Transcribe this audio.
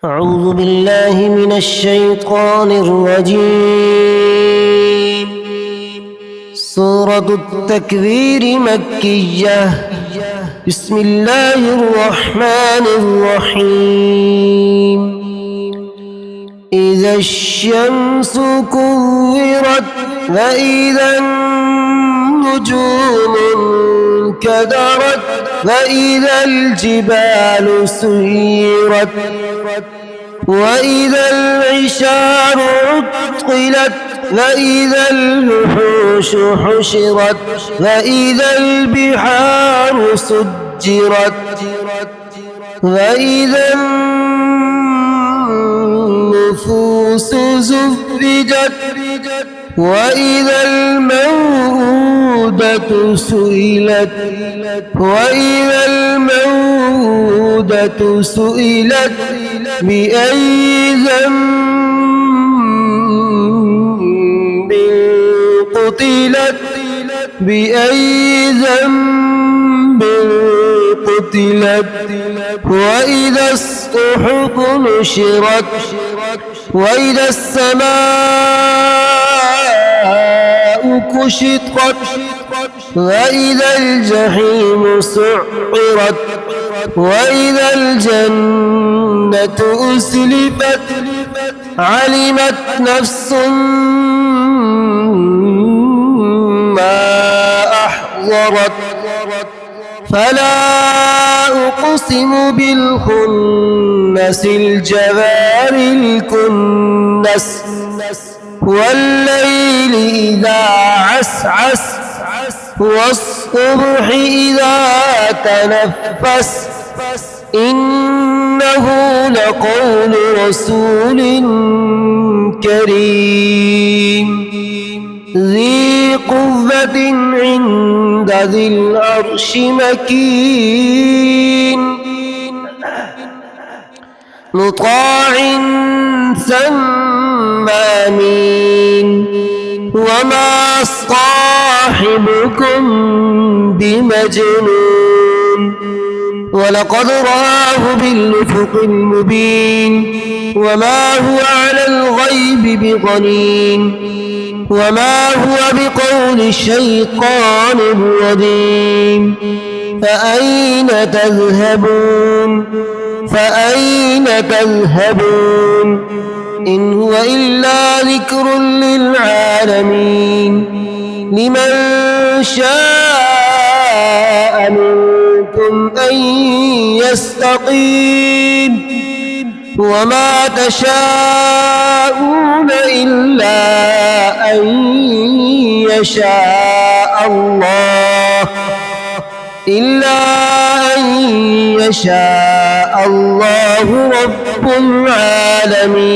أعوذ بالله من الشيطان الرجيم. سورة التكوير مكية. بسم الله الرحمن الرحيم. إذا الشمس كورت وإذا النجوم انكدرت وإذا الجبال سيرت وإذا العشار عطلت وإذا الوحوش حشرت وإذا البحار سجرت وإذا النفوس زوجت وإذا الموءودة سئلت وإذا الموءودة سئلت بأي ذنب قتلت بأي ذنب قتلت وإذا الصحف نشرت وإذا السماء كشطت وإذا الجحيم سعرت وإذا الجنة أزلفت علمت نفس ما أحضرت فلا أقسم بالخنس الجوار الكنس والليل إذا عسعس والصبح إذا تنفس إنه لقول رسول كريم ذي قوة عند ذي العرش مكين مطاع ثم أمين وما صاحبكم بمجنون ولقد رآه بالأفق المبين وما هو على الغيب بضنين وما هو بقول الشيطان الرجيم فأين تذهبون إن هو إلا ذكر للعالمين لمن شاء منكم أن يستقيم وما تشاءون إلا أن يشاء الله رب العالمين.